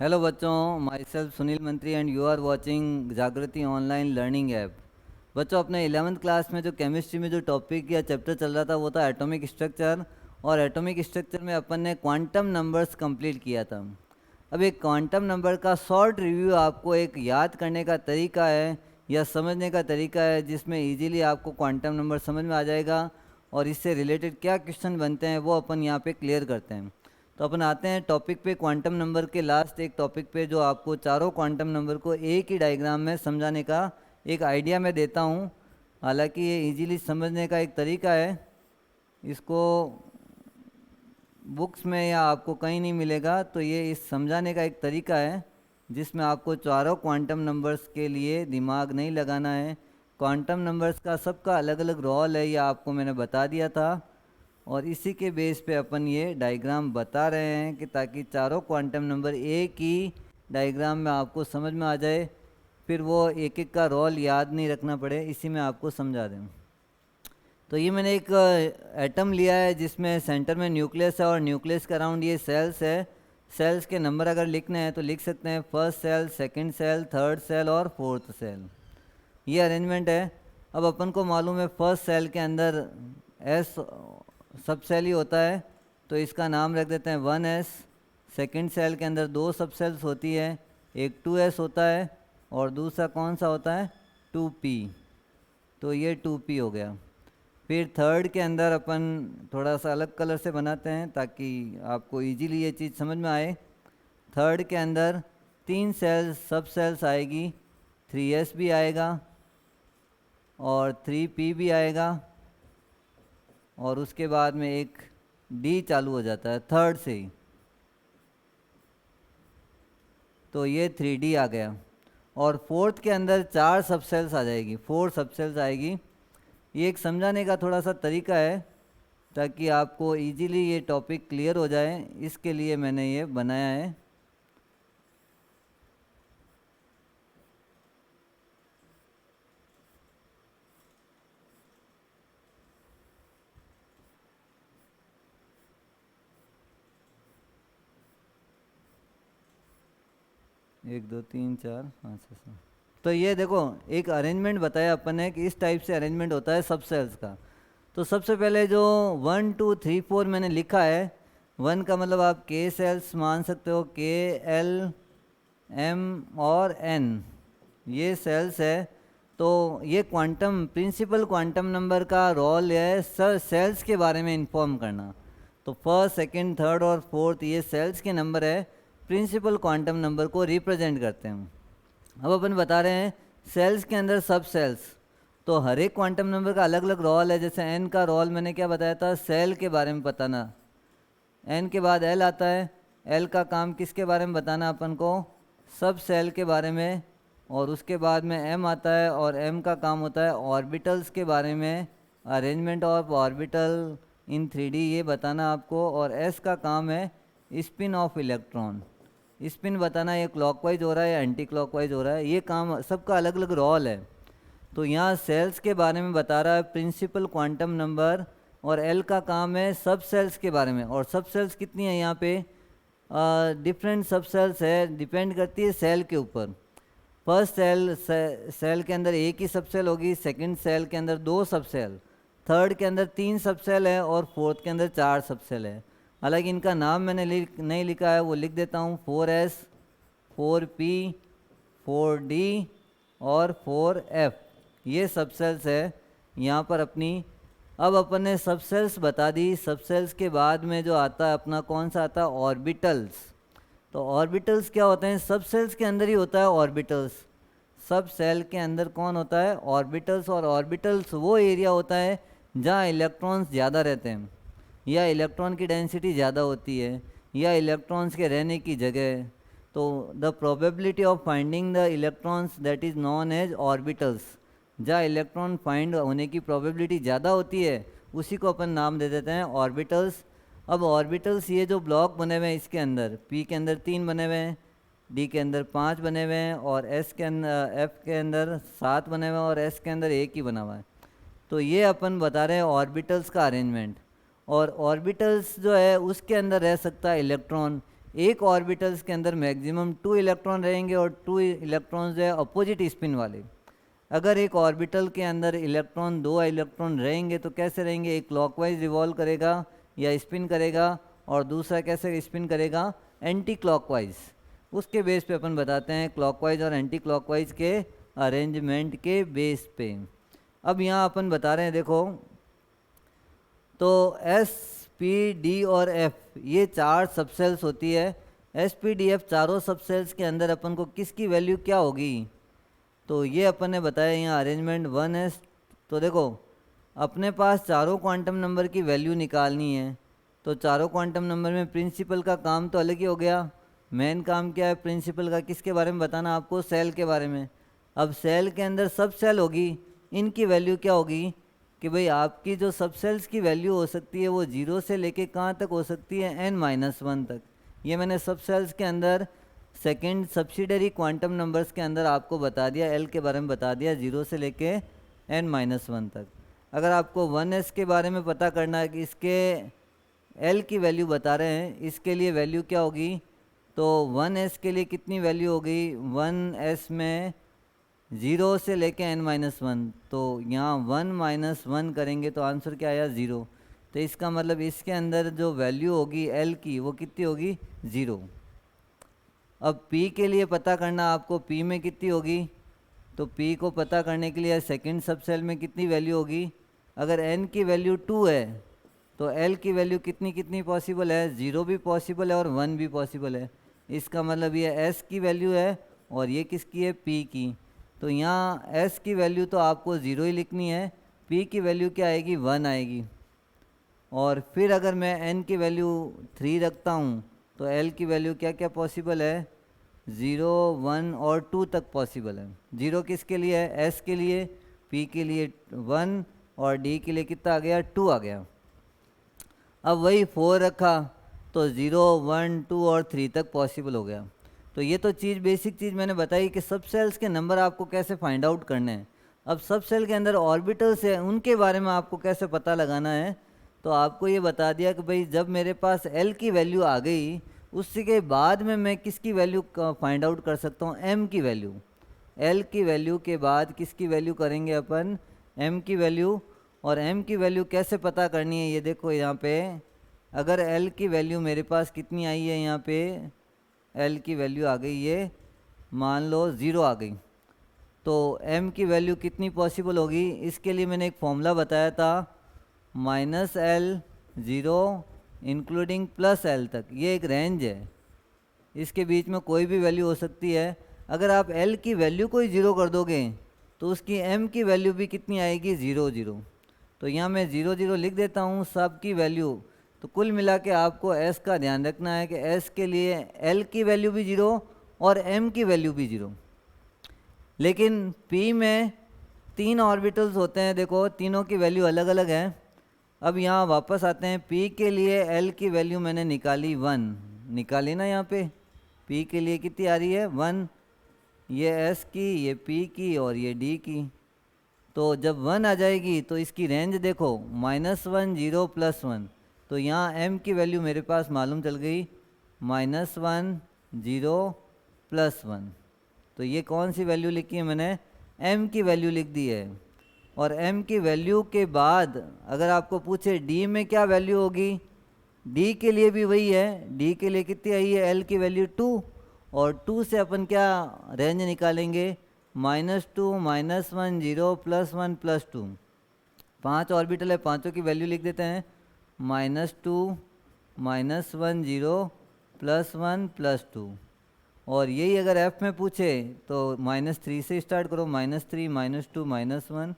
Hello बच्चों, my self Sunil मंत्री and you are watching जागृति ऑनलाइन लर्निंग ऐप। बच्चों, अपने 11th क्लास में जो केमिस्ट्री में जो टॉपिक या चैप्टर चल रहा था वो था एटॉमिक स्ट्रक्चर। और एटॉमिक स्ट्रक्चर में अपन ने क्वांटम नंबर्स कंप्लीट किया था। अब एक क्वांटम नंबर का शॉर्ट रिव्यू आपको एक याद करने का तरीका है या समझने का तरीका है, जिसमें इजीली आपको क्वांटम नंबर समझ में आ जाएगा और इससे रिलेटेड क्या क्वेश्चन बनते हैं वो अपन यहाँ पे क्लियर करते हैं। तो अपन आते हैं टॉपिक पे, क्वांटम नंबर के लास्ट एक टॉपिक पे, जो आपको चारों क्वांटम नंबर को एक ही डायग्राम में समझाने का एक आइडिया मैं देता हूँ। हालांकि ये इजीली समझने का एक तरीका है, इसको बुक्स में या आपको कहीं नहीं मिलेगा। तो ये इस समझाने का एक तरीका है जिसमें आपको चारों क्वांटम नंबर्स के लिए दिमाग नहीं लगाना है। क्वांटम नंबर्स का सबका अलग अलग रोल है, यह आपको मैंने बता दिया था, और इसी के बेस पे अपन ये डायग्राम बता रहे हैं कि ताकि चारों क्वांटम नंबर एक ही डायग्राम में आपको समझ में आ जाए, फिर वो एक एक का रोल याद नहीं रखना पड़े, इसी में आपको समझा दें। तो ये मैंने एक एटम लिया है जिसमें सेंटर में न्यूक्लियस है और न्यूक्लियस के अराउंड ये सेल्स है। सेल्स के नंबर अगर लिखने हैं तो लिख सकते हैं first shell, second shell, third shell और फोर्थ सेल। ये अरेंजमेंट है। अब अपन को मालूम है फर्स्ट सेल के अंदर एस सब सेल ही होता है, तो इसका नाम रख देते हैं 1s। सेकंड सेल के अंदर दो सब सेल्स होती है, एक 2s होता है और दूसरा कौन सा होता है 2p, तो ये 2p हो गया। फिर थर्ड के अंदर अपन थोड़ा सा अलग कलर से बनाते हैं ताकि आपको इजीली ये चीज़ समझ में आए। थर्ड के अंदर तीन सेल्स सब सेल्स आएगी, 3s भी आएगा और 3p भी आएगा, और उसके बाद में एक डी चालू हो जाता है थर्ड से ही, तो ये 3D आ गया। और फोर्थ के अंदर चार सब सेल्स आ जाएगी, 4 सब सेल्स आएगी। ये एक समझाने का थोड़ा सा तरीका है ताकि आपको इजीली ये टॉपिक क्लियर हो जाए, इसके लिए मैंने ये बनाया है। एक दो तीन चार पाँच छः सात। तो ये देखो, एक अरेंजमेंट बताया अपन ने कि इस टाइप से अरेंजमेंट होता है सब सेल्स का। तो सबसे पहले जो 1 2 3 4 मैंने लिखा है, 1 का मतलब आप के सेल्स मान सकते हो, के एल एम और एन, ये सेल्स है। तो ये क्वांटम प्रिंसिपल क्वांटम नंबर का रोल है सेल्स के बारे में इन्फॉर्म करना। तो फर्स्ट, सेकंड, थर्ड और फोर्थ ये सेल्स के नंबर है, प्रिंसिपल क्वांटम नंबर को रिप्रेजेंट करते हैं। अब अपन बता रहे हैं सेल्स के अंदर सब सेल्स, तो हर एक क्वांटम नंबर का अलग अलग रोल है। जैसे एन का रोल मैंने क्या बताया था, सेल के बारे में बताना। एन के बाद एल आता है, एल का काम किसके बारे में बताना अपन को, सब सेल के बारे में। और उसके बाद में एम आता है और एम का काम होता है ऑर्बिटल्स के बारे में, arrangement of orbital in 3D ये बताना आपको। और एस का काम है स्पिन ऑफ इलेक्ट्रॉन, स्पिन बताना, ये क्लॉकवाइज हो रहा है या एंटी क्लॉकवाइज हो रहा है, ये काम सबका अलग अलग रोल है। तो यहाँ सेल्स के बारे में बता रहा है प्रिंसिपल क्वांटम नंबर, और एल का काम है सब सेल्स के बारे में। और सब सेल्स कितनी है यहाँ पे, डिफरेंट सब सेल्स है, डिपेंड करती है सेल के ऊपर। फर्स्ट सेल के अंदर एक ही सब सेल होगी, सेकंड सेल के अंदर दो सब सेल, थर्ड के अंदर तीन सब सेल है और फोर्थ के अंदर चार सब सेल है। हालांकि इनका नाम मैंने नहीं लिखा है, वो लिख देता हूँ, 4s, 4p, 4d और 4f, ये सब सेल्स है यहाँ पर अपनी। अब अपन ने सब सेल्स बता दी। सब सेल्स के बाद में जो आता है अपना कौन सा आता है, ऑर्बिटल्स। तो ऑर्बिटल्स क्या होते हैं, सब सेल्स के अंदर ही होता है ऑर्बिटल्स। सब सेल के अंदर कौन होता है, ऑर्बिटल्स। और ऑर्बिटल्स वो एरिया होता है जहाँ इलेक्ट्रॉन्स ज़्यादा रहते हैं, या इलेक्ट्रॉन की डेंसिटी ज़्यादा होती है, या इलेक्ट्रॉन्स के रहने की जगह। तो the probability of finding the electrons that is known as orbitals, जहाँ इलेक्ट्रॉन फाइंड होने की प्रोबेबिलिटी ज़्यादा होती है उसी को अपन नाम दे देते हैं ऑर्बिटल्स। अब ऑर्बिटल्स ये जो ब्लॉक बने हुए हैं इसके अंदर, पी के अंदर 3 बने हुए हैं, डी के अंदर 5 बने हुए हैं, और एस के अंदर एफ के अंदर 7 बने हुए हैं, और एस के अंदर 1 ही बना हुआ है। तो ये अपन बता रहे हैं ऑर्बिटल्स का अरेंजमेंट। और ऑर्बिटल्स जो है उसके अंदर रह सकता है इलेक्ट्रॉन। एक ऑर्बिटल्स के अंदर मैक्सिमम 2 इलेक्ट्रॉन रहेंगे और 2 इलेक्ट्रॉन्स जो है अपोजिट स्पिन वाले। अगर एक ऑर्बिटल के अंदर इलेक्ट्रॉन 2 इलेक्ट्रॉन रहेंगे तो कैसे रहेंगे, एक क्लॉकवाइज रिवॉल्व करेगा या स्पिन करेगा और दूसरा कैसे स्पिन करेगा, एंटी क्लॉकवाइज। उसके बेस पे अपन बताते हैं क्लॉकवाइज और एंटी क्लॉकवाइज के अरेंजमेंट के बेस पे। अब यहाँ अपन बता रहे हैं देखो, तो एस पी डी और एफ ये 4 सबसेल्स होती है। एस पी डी एफ चारों सबसेल्स के अंदर अपन को किसकी वैल्यू क्या होगी, तो ये अपन ने बताया यहाँ अरेंजमेंट 1s। तो देखो अपने पास चारों क्वांटम नंबर की वैल्यू निकालनी है, तो चारों क्वांटम नंबर में प्रिंसिपल का काम तो अलग ही हो गया। मेन काम क्या है प्रिंसिपल का, किसके बारे में बताना आपको, सेल के बारे में। अब सेल के अंदर सब सेल होगी, इनकी वैल्यू क्या होगी कि भाई आपकी जो सब सेल्स की वैल्यू हो सकती है वो 0 से लेके कहाँ तक हो सकती है, n-1 तक। ये मैंने सब सेल्स के अंदर सेकेंड सब्सिडरी क्वांटम नंबर्स के अंदर आपको बता दिया, एल के बारे में बता दिया 0 से लेके n-1 तक। अगर आपको 1s के बारे में पता करना है कि इसके एल की वैल्यू बता रहे हैं, इसके लिए वैल्यू क्या होगी, तो 1s के लिए कितनी वैल्यू होगी, 1s में 0 से लेके n-1, तो यहाँ 1-1 करेंगे तो आंसर क्या आया 0। तो इसका मतलब इसके अंदर जो वैल्यू होगी एल की वो कितनी होगी, 0। अब p के लिए पता करना आपको, p में कितनी होगी, तो p को पता करने के लिए सेकंड सब सेल में कितनी वैल्यू होगी। अगर n की वैल्यू 2 है तो l की वैल्यू कितनी कितनी पॉसिबल है, 0 भी पॉसिबल है और 1 भी पॉसिबल है। इसका मतलब ये s की वैल्यू है और ये किसकी है, p की। तो यहाँ s की वैल्यू तो आपको 0 ही लिखनी है, p की वैल्यू क्या आएगी, 1 आएगी। और फिर अगर मैं n की वैल्यू 3 रखता हूँ तो l की वैल्यू क्या क्या पॉसिबल है, 0, 1 और 2 तक पॉसिबल है। 0 किसके लिए है, s के लिए, p के लिए 1 और d के लिए कितना आ गया, 2 आ गया। अब वही 4 रखा तो 0, 1, 2 और 3 तक पॉसिबल हो गया। तो ये तो चीज़ बेसिक चीज़ मैंने बताई कि सब सेल्स के नंबर आपको कैसे फाइंड आउट करने हैं। अब सब सेल के अंदर ऑर्बिटल्स है, उनके बारे में आपको कैसे पता लगाना है, तो आपको ये बता दिया कि भाई जब मेरे पास एल की वैल्यू आ गई उसके के बाद में मैं किसकी वैल्यू फाइंड आउट कर सकता हूँ, एम की वैल्यू। एल की वैल्यू के बाद किसकी वैल्यू करेंगे अपन, एम की वैल्यू। और एम की वैल्यू कैसे पता करनी है, ये देखो यहाँ पे अगर एल की वैल्यू मेरे पास कितनी आई है, यहाँ पे एल की वैल्यू आ गई, ये मान लो 0 आ गई, तो एम की वैल्यू कितनी पॉसिबल होगी। इसके लिए मैंने एक फॉर्मूला बताया था, -L 0 इंक्लूडिंग +L तक, ये एक रेंज है, इसके बीच में कोई भी वैल्यू हो सकती है। अगर आप L की वैल्यू को ही 0 कर दोगे तो उसकी M की वैल्यू भी कितनी आएगी, 0 0। तो यहाँ मैं 0 0 लिख देता हूँ सब की वैल्यू। तो कुल मिला के आपको S का ध्यान रखना है कि S के लिए L की वैल्यू भी 0 और M की वैल्यू भी 0। लेकिन P में 3 ऑर्बिटल्स होते हैं, देखो तीनों की वैल्यू अलग अलग है। अब यहाँ वापस आते हैं, P के लिए L की वैल्यू मैंने निकाली 1, निकाली ना यहाँ पे, P के लिए कितनी आ रही है 1, ये S की, ये P की और ये D की। तो जब 1 आ जाएगी तो इसकी रेंज देखो -1 0 +1, तो यहाँ M की वैल्यू मेरे पास मालूम चल गई -1 0 +1। तो ये कौन सी वैल्यू लिखी है मैंने, M की वैल्यू लिख दी है। और M की वैल्यू के बाद अगर आपको पूछे D में क्या वैल्यू होगी, D के लिए भी वही है, D के लिए कितनी आई है, L की वैल्यू 2, और 2 से अपन क्या रेंज निकालेंगे, -2 -1 0 +1 +2। 5 ऑर्बिटल है, पाँचों की वैल्यू लिख देते हैं, -2 -1 0 +1 +2। और यही अगर F में पूछे तो -3 से स्टार्ट करो, -3 -2 -1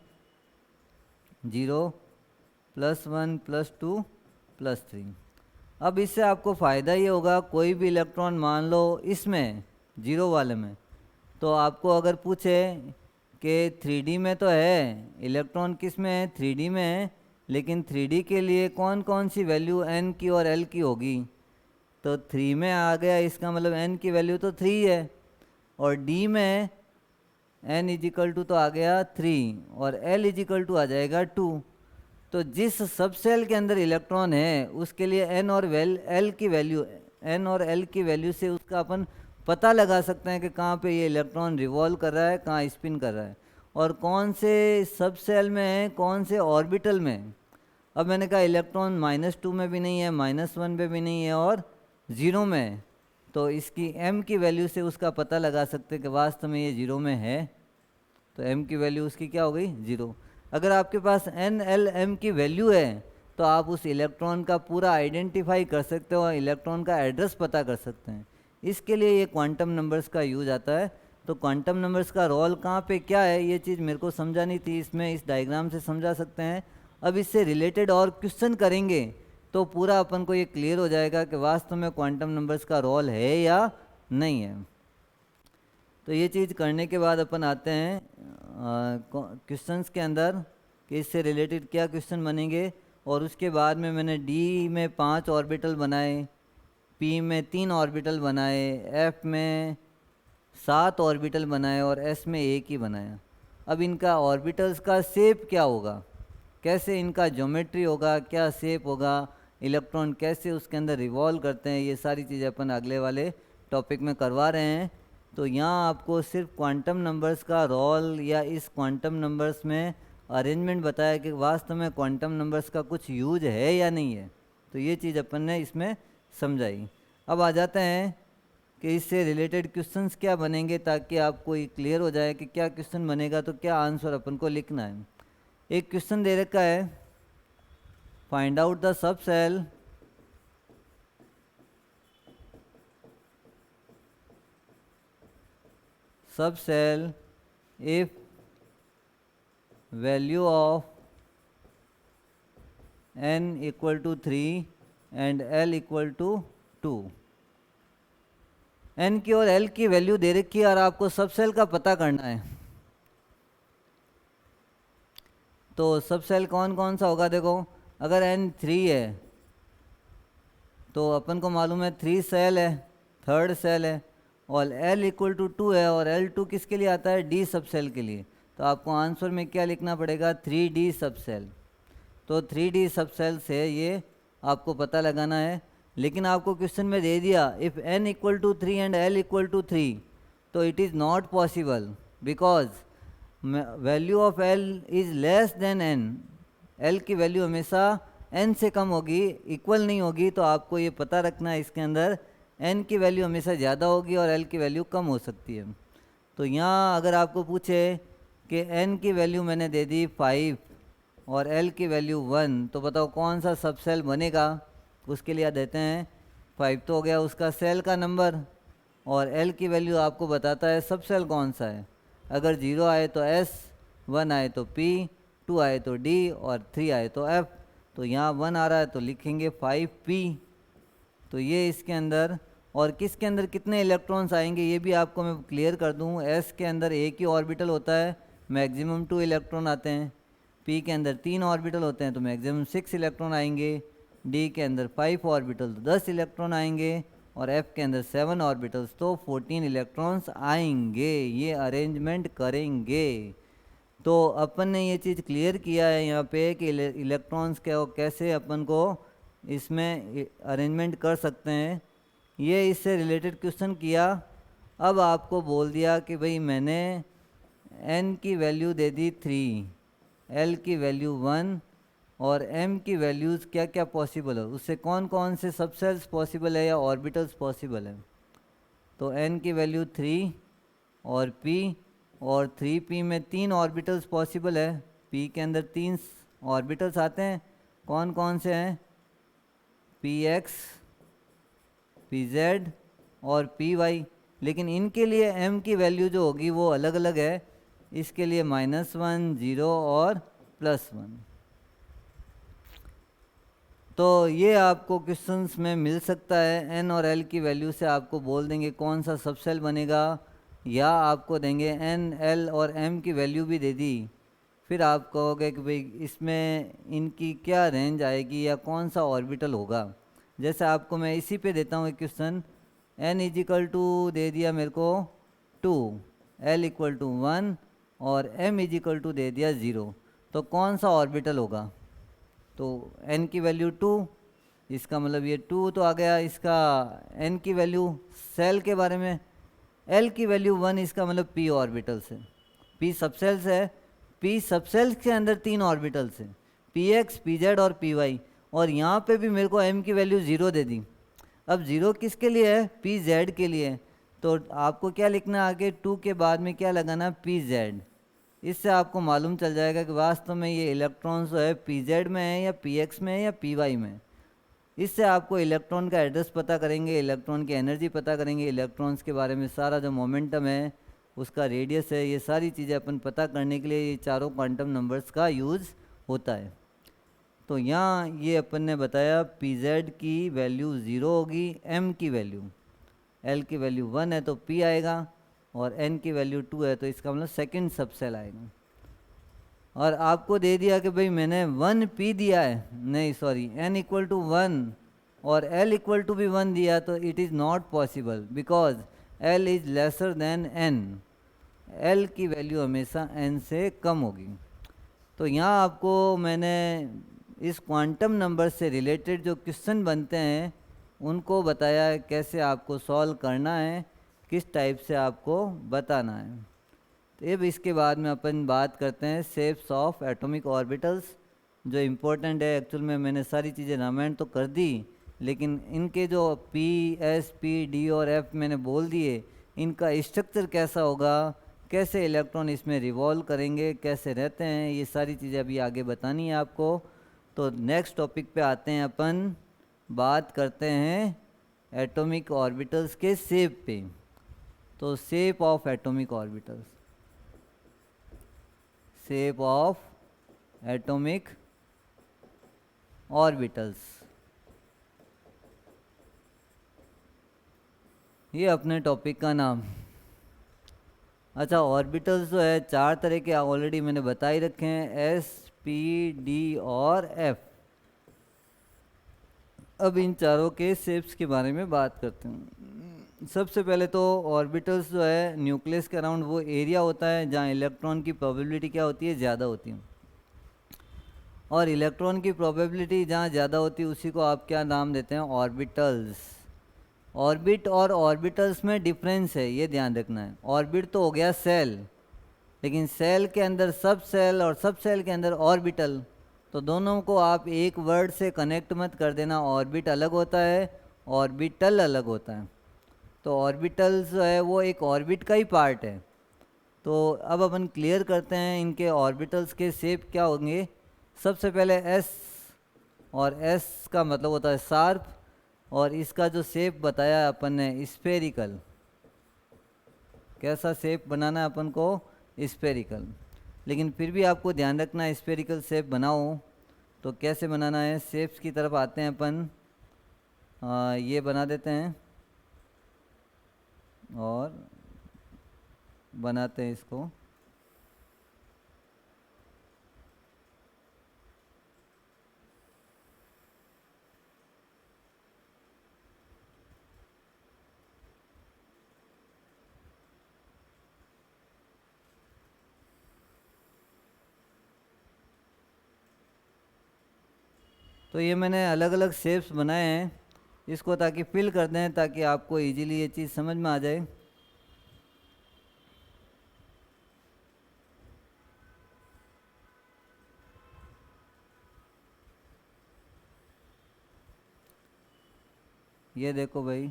0 +1 +2 +3। अब इससे आपको फ़ायदा ये होगा, कोई भी इलेक्ट्रॉन मान लो इसमें 0 वाले में, तो आपको अगर पूछे कि 3D में तो है इलेक्ट्रॉन, किस में है, 3D में है, लेकिन 3D के लिए कौन कौन सी वैल्यू n की और l की होगी, तो 3 में आ गया, इसका मतलब n की वैल्यू तो 3 है, और D में n = तो आ गया 3 और l = आ जाएगा 2। तो जिस सब सेल के अंदर इलेक्ट्रॉन है उसके लिए n और l की वैल्यू एन और एल की वैल्यू से उसका अपन पता लगा सकते हैं कि कहाँ पे ये इलेक्ट्रॉन रिवॉल्व कर रहा है, कहाँ स्पिन कर रहा है, और कौन से सब सेल में है, कौन से ऑर्बिटल में है। अब मैंने कहा इलेक्ट्रॉन -2 में भी नहीं है, -1 पे भी नहीं है, और 0 में है, तो इसकी m की वैल्यू से उसका पता लगा सकते हैं कि वास्तव में ये 0 में है। तो m की वैल्यू उसकी क्या हो गई, 0। अगर आपके पास n l m की वैल्यू है तो आप उस इलेक्ट्रॉन का पूरा आइडेंटिफाई कर सकते हो और इलेक्ट्रॉन का एड्रेस पता कर सकते हैं। इसके लिए ये क्वांटम नंबर्स का यूज आता है। तो क्वांटम नंबर्स का रोल कहाँ पे क्या है, ये चीज़ मेरे को समझानी थी, इसमें इस डायग्राम से समझा सकते हैं। अब इससे रिलेटेड और क्वेश्चन करेंगे तो पूरा अपन को ये क्लियर हो जाएगा कि वास्तव में क्वांटम नंबर्स का रोल है या नहीं है। तो ये चीज़ करने के बाद अपन आते हैं क्वेश्चंस के अंदर कि इससे रिलेटेड क्या क्वेश्चन बनेंगे। और उसके बाद में मैंने डी में 5 ऑर्बिटल बनाए, पी में 3 ऑर्बिटल बनाए, एफ में 7 ऑर्बिटल बनाए और एस में 1 ही बनाया। अब इनका ऑर्बिटल्स का शेप क्या होगा, कैसे इनका ज्योमेट्री होगा, क्या शेप होगा, इलेक्ट्रॉन कैसे उसके अंदर रिवॉल्व करते हैं, ये सारी चीज़ें अपन अगले वाले टॉपिक में करवा रहे हैं। तो यहाँ आपको सिर्फ क्वांटम नंबर्स का रोल या इस क्वांटम नंबर्स में अरेंजमेंट बताया कि वास्तव में क्वांटम नंबर्स का कुछ यूज है या नहीं है। तो ये चीज़ अपन ने इसमें समझाई। अब आ जाते हैं कि इससे रिलेटेड क्वेश्चंस क्या बनेंगे, ताकि आपको ये क्लियर हो जाए कि क्या क्वेश्चन बनेगा तो क्या आंसर अपन को लिखना है। एक क्वेश्चन दे रखा है, find out the subshell if value of n equal to 3 and l equal to 2। n की और l की वैल्यू दे रखी है और आपको सब सेल का पता करना है। तो सब सेल कौन कौन सा होगा, देखो अगर n 3 है तो अपन को मालूम है 3 सेल है, थर्ड सेल है, और l इक्वल टू 2 है, और L2 किसके लिए आता है, D सब सेल के लिए। तो आपको आंसर में क्या लिखना पड़ेगा, 3D सब सेल। तो 3D सब सेल से ये आपको पता लगाना है। लेकिन आपको क्वेश्चन में दे दिया if n equal to 3 and l equal to 3, तो it is not possible because value of l is less than n। l की वैल्यू हमेशा n से कम होगी, इक्वल नहीं होगी। तो आपको ये पता रखना है इसके अंदर n की वैल्यू हमेशा ज़्यादा होगी और l की वैल्यू कम हो सकती है। तो यहाँ अगर आपको पूछे कि n की वैल्यू मैंने दे दी 5 और l की वैल्यू 1, तो बताओ कौन सा सब सेल बनेगा। उसके लिए देते हैं 5 तो हो गया उसका सेल का नंबर, और l की वैल्यू आपको बताता है सब सेल कौन सा है। अगर 0 आए तो S, 1 आए तो P, 2 आए तो D और 3 आए तो F। तो यहाँ 1 आ रहा है तो लिखेंगे 5P। तो ये इसके अंदर, और किसके अंदर कितने इलेक्ट्रॉन्स आएंगे ये भी आपको मैं क्लियर कर दूँ। एस के अंदर एक ही ऑर्बिटल होता है, मैक्सिमम 2 इलेक्ट्रॉन आते हैं। पी के अंदर 3 ऑर्बिटल होते हैं तो मैक्सिमम 6 इलेक्ट्रॉन आएंगे। डी के अंदर 5 ऑर्बिटल तो 10 इलेक्ट्रॉन आएंगे, और एफ के अंदर 7 ऑर्बिटल्स तो 14 इलेक्ट्रॉन्स आएंगे। ये अरेंजमेंट करेंगे। तो अपन ने ये चीज़ क्लियर किया है यहाँ पे कि इलेक्ट्रॉन्स कैसे अपन को इसमें अरेंजमेंट कर सकते हैं। ये इससे रिलेटेड क्वेश्चन किया। अब आपको बोल दिया कि भाई मैंने n की वैल्यू दे दी 3, l की वैल्यू 1 और m की वैल्यूज़ क्या क्या पॉसिबल है, उससे कौन कौन से सबसेल्स पॉसिबल है या ऑर्बिटल्स पॉसिबल है। तो n की वैल्यू 3 और p, और 3p में 3 ऑर्बिटल्स पॉसिबल है। p के अंदर 3 ऑर्बिटल्स आते हैं, कौन कौन से हैं, px, pz और py। लेकिन इनके लिए m की वैल्यू जो होगी वो अलग अलग है। इसके लिए -1, 0 और +1। तो ये आपको क्वेश्चंस में मिल सकता है। n और l की वैल्यू से आपको बोल देंगे कौन सा सबसेल बनेगा, या आपको देंगे n, l और m की वैल्यू भी दे दी, फिर आप कहोगे कि भाई इसमें इनकी क्या रेंज आएगी या कौन सा ऑर्बिटल होगा। जैसे आपको मैं इसी पे देता हूँ एक क्वेश्चन, n इजिकल टू दे दिया मेरे को 2, l इक्वल टू 1 और m इजिकल टू दे दिया 0, तो कौन सा ऑर्बिटल होगा। तो n की वैल्यू 2, इसका मतलब ये 2 तो आ गया। इसका n की वैल्यू सेल के बारे में, l की वैल्यू 1, इसका मतलब p ऑर्बिटल्स है, p सबसेल्स है। p सबसेल्स के अंदर 3 ऑर्बिटल्स हैं, px, pz और py। और यहाँ पे भी मेरे को m की वैल्यू 0 दे दी। अब 0 किसके लिए है? pz के लिए। तो आपको क्या लिखना है आगे? 2 के बाद में क्या लगाना? pz। इससे आपको मालूम चल जाएगा कि वास्तव में ये इलेक्ट्रॉन्स जो है pz में है या px में है या py में है। इससे आपको इलेक्ट्रॉन का एड्रेस पता करेंगे, इलेक्ट्रॉन की एनर्जी पता करेंगे, इलेक्ट्रॉन्स के बारे में सारा जो मोमेंटम है, उसका रेडियस है, ये सारी चीज़ें अपन पता करने के लिए ये चारों क्वांटम नंबर्स का यूज़ होता है। तो यहाँ ये अपन ने बताया pz की वैल्यू 0 होगी, m की वैल्यू, l की वैल्यू 1 है तो p आएगा, और n की वैल्यू 2 है तो इसका मतलब सेकंड सबसेल आएगा। और आपको दे दिया कि भाई मैंने 1 p दिया है, नहीं सॉरी n इक्वल टू 1 और l इक्वल टू भी 1 दिया, तो it is not possible because l is lesser than n। l की वैल्यू हमेशा n से कम होगी। तो यहाँ आपको मैंने इस क्वांटम नंबर से रिलेटेड जो क्वेश्चन बनते हैं उनको बताया है, कैसे आपको सॉल्व करना है, किस टाइप से आपको बताना है। तो अब इसके बाद में अपन बात करते हैं शेप्स ऑफ एटॉमिक ऑर्बिटल्स, जो इम्पोर्टेंट है। एक्चुअल में मैंने सारी चीज़ें रामायण तो कर दी, लेकिन इनके जो p, s, p, d और f मैंने बोल दिए, इनका स्ट्रक्चर कैसा होगा, कैसे इलेक्ट्रॉन इसमें रिवॉल्व करेंगे, कैसे रहते हैं, ये सारी चीज़ें अभी आगे बतानी है आपको। तो नेक्स्ट टॉपिक पे आते हैं, अपन बात करते हैं एटॉमिक ऑर्बिटल्स के शेप पे। तो shape of atomic orbitals, shape of atomic orbitals, ये अपने टॉपिक का नाम। अच्छा, ऑर्बिटल्स जो है 4 तरह के ऑलरेडी मैंने बता ही रखे हैं, s, p, d और f। अब इन चारों के शेप्स के बारे में बात करते हैं। सबसे पहले तो ऑर्बिटल्स जो है न्यूक्लियस के अराउंड वो एरिया होता है जहाँ इलेक्ट्रॉन की प्रोबेबिलिटी क्या होती है? ज़्यादा होती है। और इलेक्ट्रॉन की प्रोबेबिलिटी जहाँ ज़्यादा होती है उसी को आप क्या नाम देते हैं? ऑर्बिटल्स। ऑर्बिट और ऑर्बिटल्स में डिफरेंस है, ये ध्यान रखना है। ऑर्बिट तो हो गया सेल, लेकिन सेल के अंदर सब सेल और सब सेल के अंदर ऑर्बिटल, तो दोनों को आप एक वर्ड से कनेक्ट मत कर देना। ऑर्बिट अलग होता है, ऑर्बिटल अलग होता है। तो ऑर्बिटल्स जो है वो एक ऑर्बिट का ही पार्ट है। तो अब अपन क्लियर करते हैं इनके ऑर्बिटल्स के शेप क्या होंगे। सबसे पहले एस, और एस का मतलब होता है शार्प, और इसका जो शेप बताया अपन ने स्फेरिकल। कैसा शेप बनाना है अपन को? स्फेरिकल। लेकिन फिर भी आपको ध्यान रखना है स्फेरिकल शेप बनाओ तो कैसे बनाना है। शेप्स की तरफ आते हैं अपन, ये बना देते हैं और बनाते हैं इसको। तो ये मैंने अलग अलग शेप्स बनाए हैं इसको, ताकि फिल कर दें, ताकि आपको इजीली ये चीज़ समझ में आ जाए। ये देखो भाई,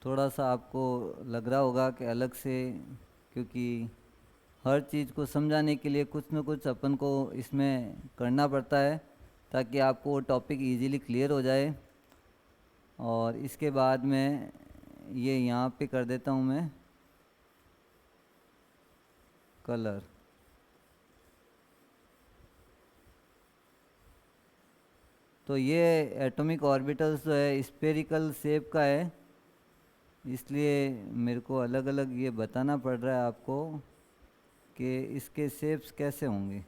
थोड़ा सा आपको लग रहा होगा कि अलग से, क्योंकि हर चीज़ को समझाने के लिए कुछ न कुछ अपन को इसमें करना पड़ता है, ताकि आपको वो टॉपिक इजीली क्लियर हो जाए। और इसके बाद में ये यहाँ पे कर देता हूँ मैं कलर। तो ये एटॉमिक ऑर्बिटल्स जो है स्फेरिकल शेप का है, इसलिए मेरे को अलग अलग ये बताना पड़ रहा है आपको कि इसके शेप्स कैसे होंगे।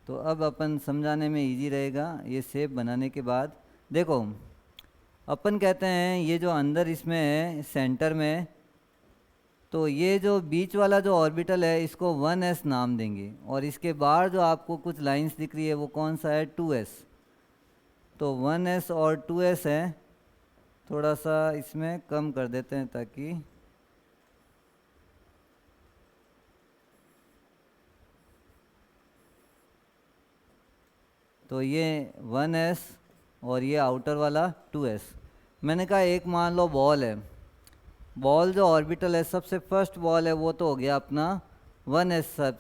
तो अब अपन समझाने में इजी रहेगा ये शेप बनाने के बाद। देखो, अपन कहते हैं ये जो अंदर इसमें है सेंटर में, तो ये जो बीच वाला जो ऑर्बिटल है इसको 1s नाम देंगे, और इसके बाहर जो आपको कुछ लाइंस दिख रही है वो कौन सा है, 2s। तो 1s और 2s है, थोड़ा सा इसमें कम कर देते हैं ताकि तो ये 1s और ये आउटर वाला 2s। मैंने कहा एक मान लो बॉल है, बॉल जो ऑर्बिटल है सबसे फर्स्ट बॉल है वो तो हो गया अपना 1s सब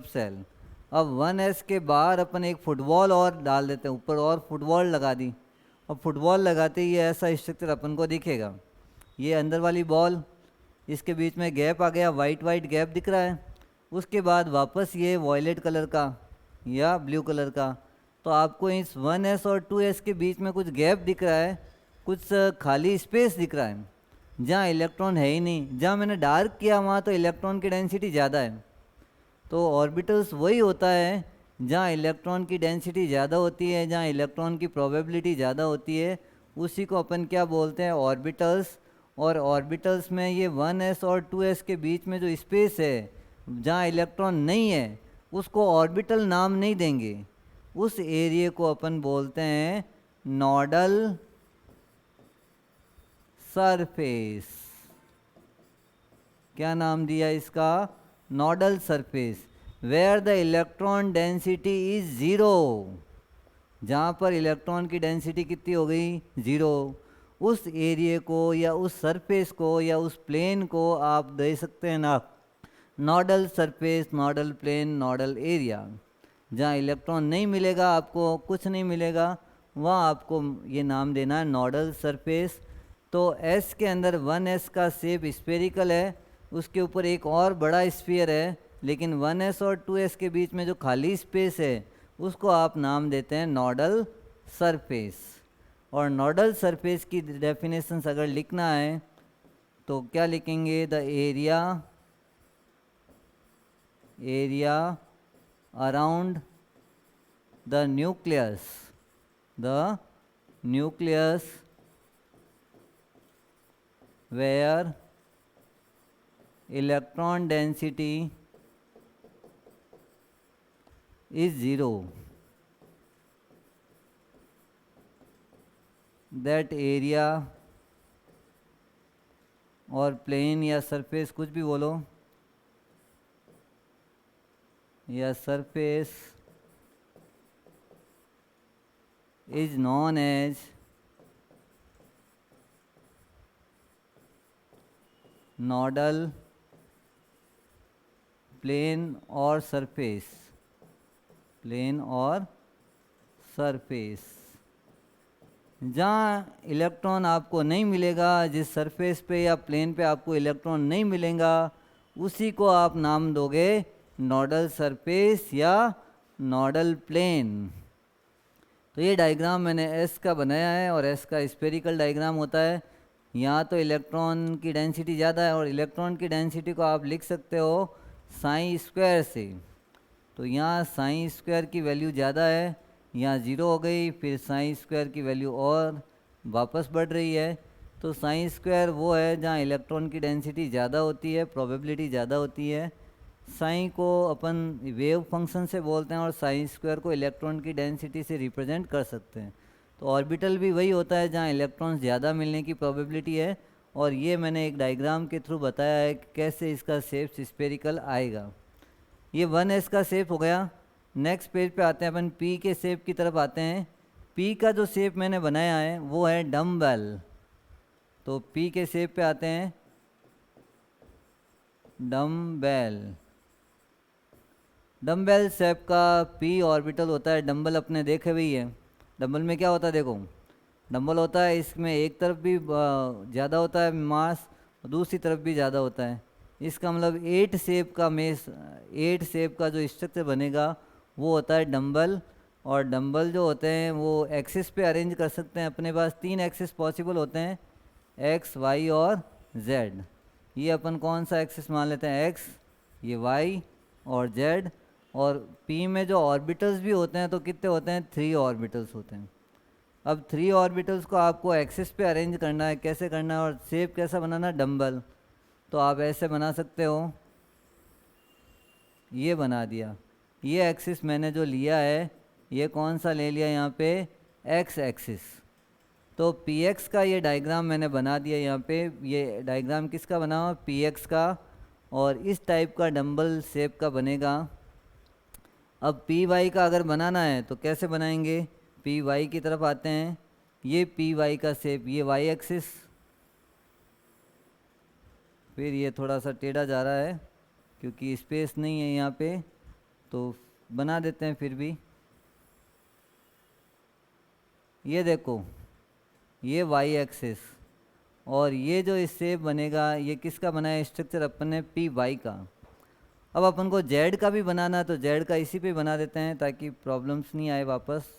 सेल। अब 1s के बाहर अपन एक फुटबॉल और डाल देते हैं, ऊपर और फुटबॉल लगा दी। अब फुटबॉल लगाते ही ऐसा स्ट्रक्चर अपन को दिखेगा, ये अंदर वाली बॉल, इसके बीच में गैप आ गया, वाइट वाइट गैप दिख रहा है। उसके बाद वापस ये वॉयलेट कलर का या ब्लू कलर का, तो आपको इस 1s और 2s के बीच में कुछ गैप दिख रहा है, कुछ खाली स्पेस दिख रहा है जहाँ इलेक्ट्रॉन है ही नहीं। जहाँ मैंने डार्क किया वहाँ तो इलेक्ट्रॉन की डेंसिटी ज़्यादा है। तो ऑर्बिटल्स वही होता है जहाँ इलेक्ट्रॉन की डेंसिटी ज़्यादा होती है, जहाँ इलेक्ट्रॉन की प्रोबेबिलिटी ज़्यादा होती है, उसी को अपन क्या बोलते हैं, ऑर्बिटल्स। और ऑर्बिटल्स में ये 1s और 2s के बीच में जो स्पेस है जहाँ इलेक्ट्रॉन नहीं है उसको ऑर्बिटल नाम नहीं देंगे, उस एरिया को अपन बोलते हैं नोडल सरफेस। क्या नाम दिया इसका, nodal surface. Where the electron density is zero, जहाँ पर इलेक्ट्रॉन की डेंसिटी कितनी हो गई, ज़ीरो, उस एरिया को या उस सरफेस को या उस प्लेन को आप दे सकते हैं ना nodal surface, nodal plane, nodal area. जहाँ इलेक्ट्रॉन नहीं मिलेगा, आपको कुछ नहीं मिलेगा, वहाँ आपको ये नाम देना है नोडल सरफेस। तो S के अंदर 1s का शेप स्फेरिकल है, उसके ऊपर एक और बड़ा स्फीयर है, लेकिन 1s और 2s के बीच में जो खाली स्पेस है उसको आप नाम देते हैं नोडल सरफेस। और नोडल सरफेस की डेफिनेशन अगर लिखना है तो क्या लिखेंगे, the area around the nucleus where electron density is zero, that area और प्लेन या सरफेस, कुछ भी बोलो, या surface is known as nodal plane और सरफेस, प्लेन और सरफेस। जहाँ इलेक्ट्रॉन आपको नहीं मिलेगा, जिस सरफेस पे या प्लेन पे आपको इलेक्ट्रॉन नहीं मिलेगा, उसी को आप नाम दोगे नोडल सरफेस या नोडल प्लेन। तो ये डायग्राम मैंने S का बनाया है, और S का स्फेरिकल डायग्राम होता है। यहाँ तो इलेक्ट्रॉन की डेंसिटी ज़्यादा है, और इलेक्ट्रॉन की डेंसिटी को आप लिख सकते हो साइन स्क्वायर से। तो यहाँ साइन स्क्वायर की वैल्यू ज़्यादा है, यहाँ ज़ीरो हो गई, फिर साइन स्क्वायर की वैल्यू और वापस बढ़ रही है। तो साइन स्क्वायर वो है जहाँ इलेक्ट्रॉन की डेंसिटी ज़्यादा होती है, प्रोबेबिलिटी ज़्यादा होती है। साइन को अपन वेव फंक्शन से बोलते हैं, और साइन स्क्वायर को इलेक्ट्रॉन की डेंसिटी से रिप्रेजेंट कर सकते हैं। तो ऑर्बिटल भी वही होता है जहाँ इलेक्ट्रॉन्स ज़्यादा मिलने की प्रोबेबिलिटी है। और ये मैंने एक डायग्राम के थ्रू बताया है कि कैसे इसका शेप स्फेरिकल आएगा। ये 1s का शेप हो गया। नेक्स्ट पेज पे आते हैं, अपन P के शेप की तरफ आते हैं। P का जो शेप मैंने बनाया है वो है डम्बेल। तो P के शेप पे आते हैं, डम्बेल। डम्बेल शेप का P ऑर्बिटल होता है। डम्बल अपने देखे हुए ही है। डम्बल में क्या होता है, देखो डम्बल होता है, इसमें एक तरफ भी ज़्यादा होता है मास, दूसरी तरफ भी ज़्यादा होता है। इसका मतलब 8 शेप का जो स्ट्रक्चर बनेगा वो होता है डम्बल। और डम्बल जो होते हैं वो एक्सिस पे अरेंज कर सकते हैं। अपने पास 3 एक्सिस पॉसिबल होते हैं, एक्स, वाई और जेड। ये अपन कौन सा एक्सिस मान लेते हैं, एक्स, ये वाई और जेड। और पी में जो ऑर्बिटल्स भी होते हैं तो कितने होते हैं, 3 ऑर्बिटल्स होते हैं। अब 3 ऑर्बिटल्स को आपको एक्सिस पे अरेंज करना है, कैसे करना है और शेप कैसा बनाना है, डम्बल। तो आप ऐसे बना सकते हो, ये बना दिया। ये एक्सिस मैंने जो लिया है ये कौन सा ले लिया यहाँ पे, एक्स एक्सिस। तो पी एक्स का ये डायग्राम मैंने बना दिया यहाँ पे। ये डायग्राम किसका बना हुआ, पी एक्स का, और इस टाइप का डंबल शेप का बनेगा। अब पी वाई का अगर बनाना है तो कैसे बनाएंगे, पी वाई की तरफ आते हैं। ये पी वाई का शेप, ये वाई एक्सिस, फिर ये थोड़ा सा टेढ़ा जा रहा है क्योंकि स्पेस नहीं है यहाँ पे, तो बना देते हैं फिर भी। ये देखो, ये वाई एक्सिस, और ये जो इस शेप बनेगा ये किसका बना है स्ट्रक्चर, अपन ने पी वाई का। अब अपन को जेड का भी बनाना है तो जेड का इसी पे बना देते हैं ताकि प्रॉब्लम्स नहीं आए वापस।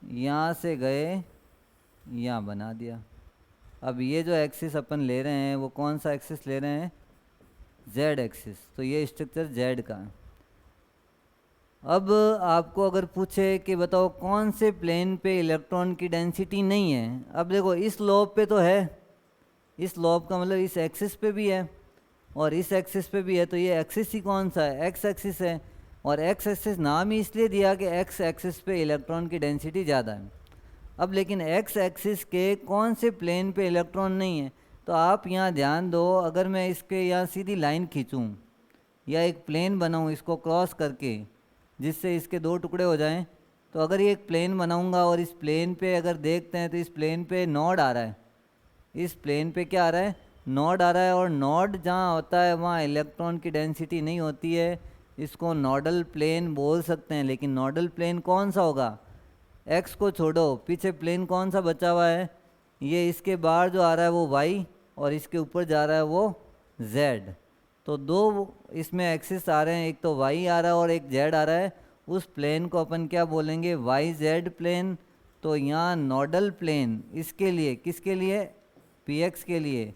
यहाँ से गए, यहाँ बना दिया। अब ये जो एक्सिस अपन ले रहे हैं वो कौन सा एक्सिस ले रहे हैं, जेड एक्सिस, तो ये स्ट्रक्चर जेड का है। अब आपको अगर पूछे कि बताओ कौन से प्लेन पे इलेक्ट्रॉन की डेंसिटी नहीं है, अब देखो इस लोब पे तो है, इस लोब का मतलब इस एक्सिस पे भी है और इस एक्सिस पे भी है, तो ये एक्सिस ही कौन सा है, एक्स एक्सिस है। और एक्स एक्सिस नाम ही इसलिए दिया कि एक्स एक्सिस पे इलेक्ट्रॉन की डेंसिटी ज़्यादा है। अब लेकिन एक्स एक्सिस के कौन से प्लेन पे इलेक्ट्रॉन नहीं है, तो आप यहाँ ध्यान दो, अगर मैं इसके यहाँ सीधी लाइन खींचूँ या एक प्लेन बनाऊँ इसको क्रॉस करके जिससे इसके दो टुकड़े हो जाएं, तो अगर ये एक प्लेन बनाऊंगा और इस प्लेन पे अगर देखते हैं तो इस प्लेन पे नोड आ रहा है, इस प्लेन पे क्या आ रहा है, नोड आ रहा है। और नोड जहाँ होता है वहाँ इलेक्ट्रॉन की डेंसिटी नहीं होती है, इसको नोडल प्लेन बोल सकते हैं। लेकिन नोडल प्लेन कौन सा होगा, एक्स को छोड़ो, पीछे प्लेन कौन सा बचा हुआ है, ये इसके बाहर जो आ रहा है वो वाई और इसके ऊपर जा रहा है वो जेड। तो दो इसमें एक्सिस आ रहे हैं, एक तो वाई आ रहा है और एक जेड आ रहा है, उस प्लेन को अपन क्या बोलेंगे, वाई जेड प्लेन। तो यहाँ नोडल प्लेन इसके लिए, किसके लिए, पी एक्स के लिए,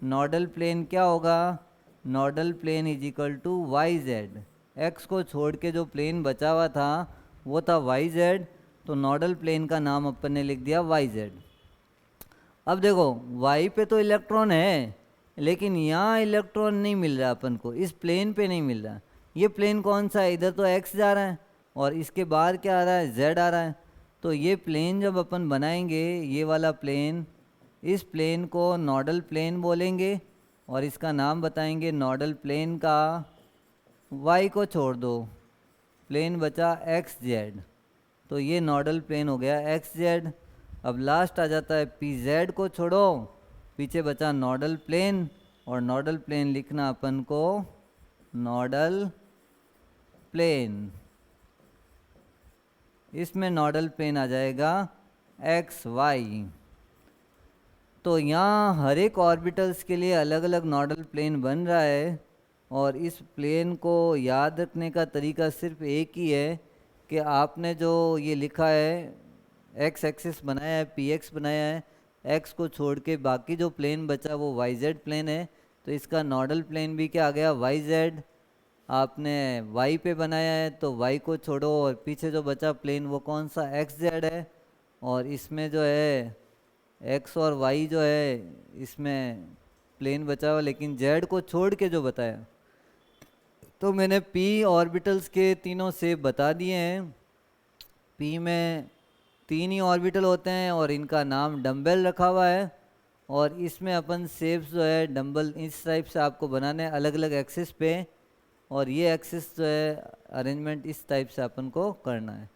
नोडल प्लेन क्या होगा, nodal plane is equal to Y Z. X को छोड़ के जो प्लेन बचा हुआ था वो था वाई जेड, तो नोडल प्लेन का नाम अपन ने लिख दिया वाई जेड। अब देखो वाई पे तो इलेक्ट्रॉन है लेकिन यहाँ इलेक्ट्रॉन नहीं मिल रहा अपन को, इस प्लेन पे नहीं मिल रहा। ये प्लेन कौन सा है, इधर तो एक्स जा रहा है और इसके बाहर क्या आ रहा है, जेड आ रहा है। तो ये प्लेन जब अपन बनाएंगे, ये वाला प्लेन, इस प्लेन को नोडल प्लेन बोलेंगे और इसका नाम बताएंगे नोडल प्लेन का। वाई को छोड़ दो, प्लेन बचा एक्स जेड, तो ये नोडल प्लेन हो गया एक्स जेड। अब लास्ट आ जाता है पी जेड को छोड़ो, पीछे बचा नोडल प्लेन, और नोडल प्लेन लिखना अपन को नोडल प्लेन, इसमें नोडल प्लेन आ जाएगा एक्स वाई। तो यहाँ हर एक ऑर्बिटल्स के लिए अलग अलग नोडल प्लेन बन रहा है, और इस प्लेन को याद रखने का तरीका सिर्फ एक ही है कि आपने जो ये लिखा है एक्स एक्सिस बनाया है, पी एक्स बनाया है, एक्स को छोड़ के बाकी जो प्लेन बचा वो वाई जेड प्लेन है, तो इसका नोडल प्लेन भी क्या आ गया, वाई जेड। आपने वाई पे बनाया है तो वाई को छोड़ो और पीछे जो बचा प्लेन वो कौन सा, एक्स जेड है। और इसमें जो है एक्स और वाई जो है इसमें प्लेन बचा हुआ, लेकिन जेड को छोड़ के जो बताया। तो मैंने पी ऑर्बिटल्स के तीनों शेप बता दिए हैं। पी में 3 ही ऑर्बिटल होते हैं और इनका नाम डम्बेल रखा हुआ है, और इसमें अपन शेप्स जो है डम्बल इस टाइप से आपको बनाने हैं अलग अलग एक्सिस पे, और ये एक्सिस जो है अरेंजमेंट इस टाइप से अपन को करना है।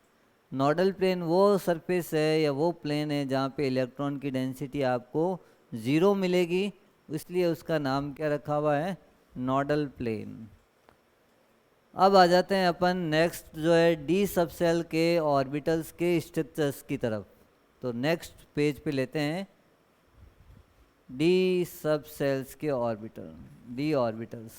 नोडल प्लेन वो सरफेस है या वो प्लेन है जहाँ पे इलेक्ट्रॉन की डेंसिटी आपको 0 मिलेगी, इसलिए उसका नाम क्या रखा हुआ है, नोडल प्लेन। अब आ जाते हैं अपन नेक्स्ट जो है डी सब सेल के ऑर्बिटल्स के स्ट्रक्चर्स की तरफ। तो नेक्स्ट पेज पे लेते हैं डी सब सेल्स के ऑर्बिटल, डी ऑर्बिटल्स।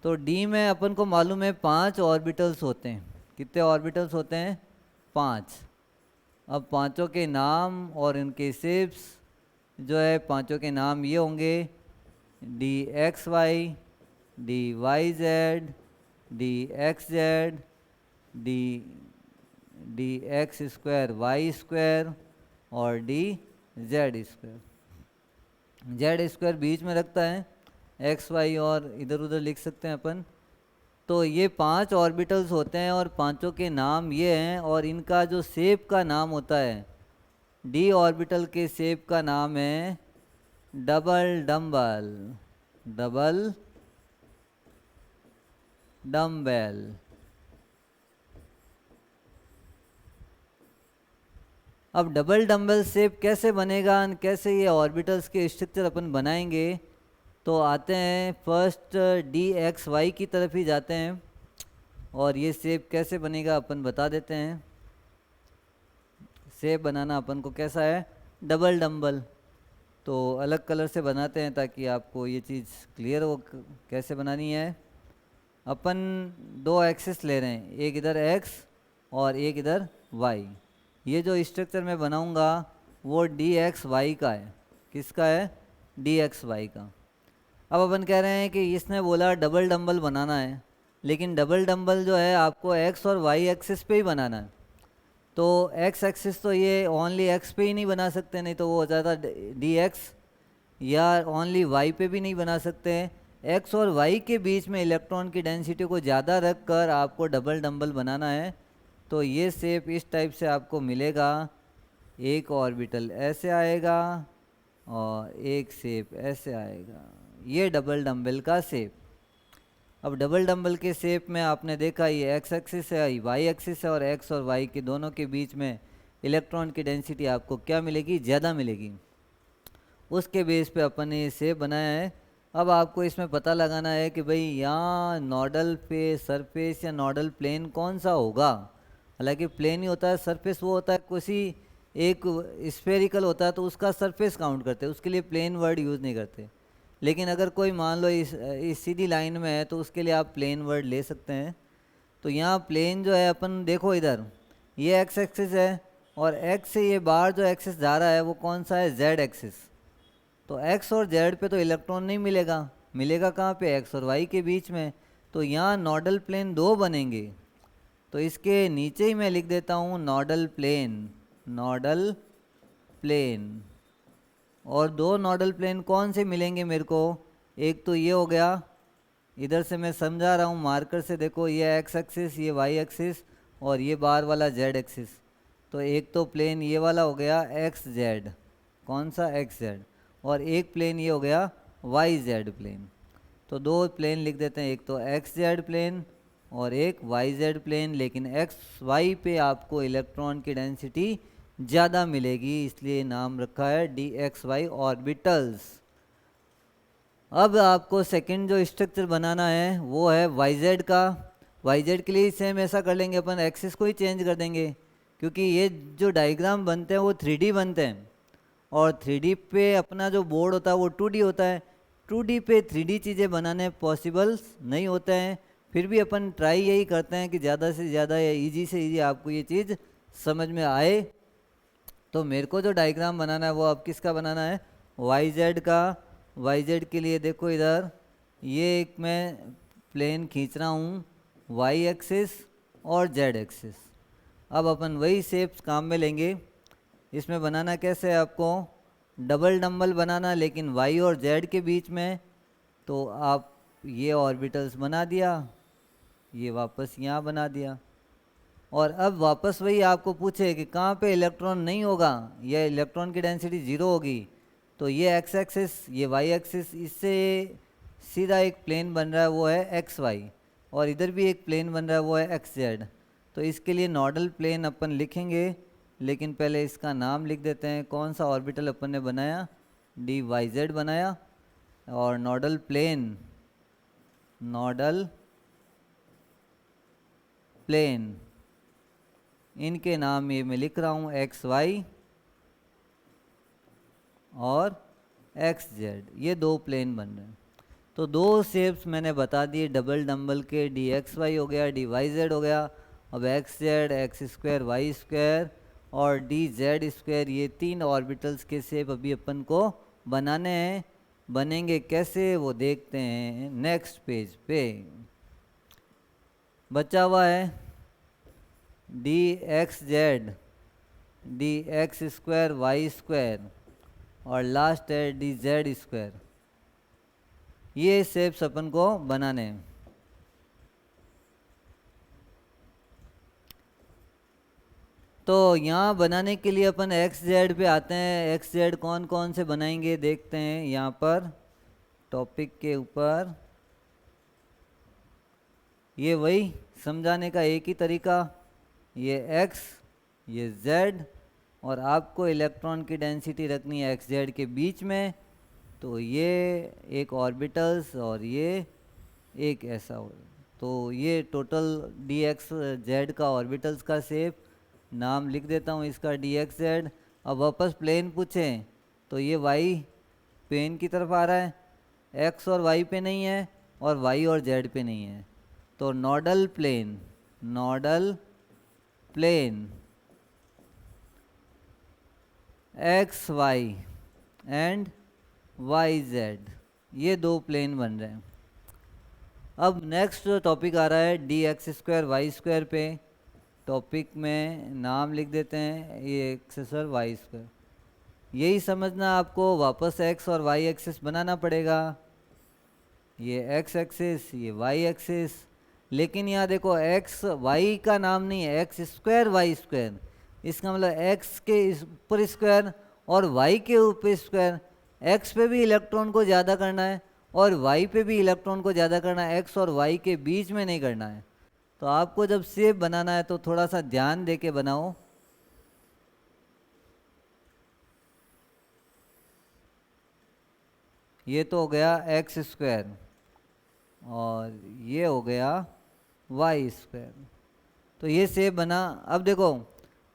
तो डी में अपन को मालूम है 5 ऑर्बिटल्स होते हैं। कितने ऑर्बिटल्स होते हैं, 5। अब पांचों के नाम और इनके शेप्स जो है, पांचों के नाम ये होंगे, D X Y, D Y Z, D X Z, D D X square Y square और D Z square. Z square बीच में रखता है, एक्स वाई और इधर उधर लिख सकते हैं अपन। तो ये 5 ऑर्बिटल्स होते हैं और पांचों के नाम ये हैं, और इनका जो शेप का नाम होता है, डी ऑर्बिटल के शेप का नाम है डबल डम्बल, डबल डम्बेल। अब डबल डम्बल शेप कैसे बनेगा, कैसे ये ऑर्बिटल्स के स्ट्रक्चर अपन बनाएंगे, तो आते हैं फर्स्ट डी एक्स वाई की तरफ ही जाते हैं, और ये शेप कैसे बनेगा अपन बता देते हैं। शेप बनाना अपन को कैसा है, डबल डम्बल। तो अलग कलर से बनाते हैं ताकि आपको ये चीज़ क्लियर हो कैसे बनानी है। अपन 2 एक्सिस ले रहे हैं, एक इधर x और एक इधर y। ये जो स्ट्रक्चर मैं बनाऊंगा वो डी एक्स वाई का है। किसका है, डी एक्स वाई का। अब अपन कह रहे हैं कि इसने बोला डबल डम्बल बनाना है, लेकिन डबल डम्बल जो है आपको x और y एक्सिस पे ही बनाना है। तो x एक्सिस तो ये ओनली x पे ही नहीं बना सकते, नहीं तो वो हो जाता डी एक्स, या ओनली y पे भी नहीं बना सकते। x और y के बीच में इलेक्ट्रॉन की डेंसिटी को ज़्यादा रख कर आपको डबल डम्बल बनाना है। तो ये शेप इस टाइप से आपको मिलेगा, एक ऑर्बिटल ऐसे आएगा और एक शेप ऐसे आएगा, ये डबल डम्बल का शेप। अब डबल डम्बल के शेप में आपने देखा ये एक्स एक्सिस है, वाई एक्सिस है, और एक्स और वाई के दोनों के बीच में इलेक्ट्रॉन की डेंसिटी आपको क्या मिलेगी, ज़्यादा मिलेगी। उसके बेस पे अपन ने ये शेप बनाया है। अब आपको इसमें पता लगाना है कि भाई यहाँ नोडल पे सरफेस या नोडल प्लेन कौन सा होगा। हालांकि प्लेन ही होता है, सरफेस वो होता है किसी एक स्फेरिकल होता है तो उसका सरफेस काउंट करते हैं, उसके लिए प्लेन वर्ड यूज़ नहीं करते। लेकिन अगर कोई मान लो इस सीधी लाइन में है तो उसके लिए आप प्लेन वर्ड ले सकते हैं। तो यहाँ प्लेन जो है अपन देखो इधर ये एक्स एक्सिस है, और एक्स से ये बाहर जो एक्सिस जा रहा है वो कौन सा है, जेड एक्सिस। तो एक्स और जेड पे तो इलेक्ट्रॉन नहीं मिलेगा, मिलेगा कहाँ पे, एक्स और वाई के बीच में। तो यहाँ नोडल प्लेन 2 बनेंगे। तो इसके नीचे ही मैं लिख देता हूँ नोडल प्लेन, नोडल प्लेन। और 2 नोडल प्लेन कौन से मिलेंगे मेरे को, एक तो ये हो गया, इधर से मैं समझा रहा हूँ मार्कर से, देखो ये एक्स एक्सिस, ये वाई एक्सिस, और ये बाहर वाला जेड एक्सिस। तो एक तो प्लेन ये वाला हो गया एक्स जेड, कौन सा, एक्स जेड, और एक प्लेन ये हो गया वाई जेड प्लेन। तो 2 प्लेन लिख देते हैं, एक तो एक्स जेड प्लेन और एक वाई जेड प्लेन। लेकिन एक्स वाई पे आपको इलेक्ट्रॉन की डेंसिटी ज़्यादा मिलेगी, इसलिए नाम रखा है डी एक्स वाई ऑर्बिटल्स। अब आपको सेकंड जो स्ट्रक्चर बनाना है वो है वाई जेड का। वाई जेड के लिए सेम ऐसा कर लेंगे अपन, एक्सिस को ही चेंज कर देंगे, क्योंकि ये जो डायग्राम बनते हैं वो 3D बनते हैं, और 3D पे अपना जो बोर्ड होता है वो 2D होता है। 2D पे 3D चीज़ें बनाने पॉसिबल नहीं होते हैं, फिर भी अपन ट्राई यही करते हैं कि ज़्यादा से ज़्यादा या ईजी से ईजी आपको ये चीज़ समझ में आए। तो मेरे को जो डायग्राम बनाना है वो अब किसका बनाना है, वाई जेड का। वाई जेड के लिए देखो इधर ये एक मैं प्लेन खींच रहा हूँ, वाई एक्सिस और जेड एक्सिस। अब अपन वही शेप्स काम में लेंगे। इसमें बनाना कैसे है आपको, डबल डम्बल बनाना, लेकिन वाई और जेड के बीच में। तो आप ये ऑर्बिटल्स बना दिया, ये वापस यहाँ बना दिया, और अब वापस वही आपको पूछे कि कहाँ पे इलेक्ट्रॉन नहीं होगा या इलेक्ट्रॉन की डेंसिटी 0 होगी, तो ये एक्स एक्सिस, ये वाई एक्सिस, इससे सीधा एक प्लेन बन रहा है वो है एक्स वाई, और इधर भी एक प्लेन बन रहा है वो है एक्स जेड। तो इसके लिए नोडल प्लेन अपन लिखेंगे, लेकिन पहले इसका नाम लिख देते हैं। कौन सा ऑर्बिटल अपन ने बनाया, डी वाई जेड बनाया, और नोडल प्लेन, नोडल प्लेन, इनके नाम ये मैं लिख रहा हूँ एक्स वाई और एक्स जेड, ये 2 प्लेन बन रहे हैं। तो 2 शेप्स मैंने बता दिए डबल डम्बल के, डी एक्स वाई हो गया, डी वाई जेड हो गया। अब X Z, X square, Y square और डी जेड स्क्वायर, ये 3 ऑर्बिटल्स के शेप अभी अपन को बनाने हैं। बनेंगे कैसे वो देखते हैं नेक्स्ट पेज पे। बचा हुआ है D X Z, D X square Y square और लास्ट है डी जेड स्क्वायर। ये शेप्स अपन को बनाने हैं। तो यहाँ बनाने के लिए अपन एक्स जेड पे आते हैं। एक्स जेड कौन कौन से बनाएंगे देखते हैं यहाँ पर टॉपिक के ऊपर। ये वही समझाने का एक ही तरीका, ये x ये z और आपको इलेक्ट्रॉन की डेंसिटी रखनी है एक्स जेड के बीच में। तो ये एक ऑर्बिटल्स और ये एक ऐसा हो, तो ये टोटल डी एक्स जेड का ऑर्बिटल्स का शेप नाम लिख देता हूँ इसका डी एक्स जेड। अब वापस प्लेन पूछें तो ये y प्लेन की तरफ आ रहा है, x और y पे नहीं है और y और z पे नहीं है। तो nodal plane, nodal plane X Y and Y Z, ये दो प्लेन बन रहे हैं। अब नेक्स्ट जो टॉपिक आ रहा है D X square Y square पे, टॉपिक में नाम लिख देते हैं ये एक्स स्क्वायर वाई स्क्वायर। यही समझना आपको, वापस एक्स और वाई एक्सिस बनाना पड़ेगा, ये एक्स एक्सिस ये वाई एक्सिस। लेकिन यहाँ देखो एक्स वाई का नाम नहीं है, एक्स स्क्वायर वाई स्क्वायर। इसका मतलब एक्स के ऊपर स्क्वायर और वाई के ऊपर स्क्वायर। एक्स पे भी इलेक्ट्रॉन को ज़्यादा करना है और वाई पे भी इलेक्ट्रॉन को ज़्यादा करना है, एक्स और वाई के बीच में नहीं करना है। तो आपको जब शेप बनाना है तो थोड़ा सा ध्यान दे के बनाओ। ये तो हो गया एक्स स्क्वायर और ये हो गया वाई स्क्वायर। तो ये शेप बना। अब देखो,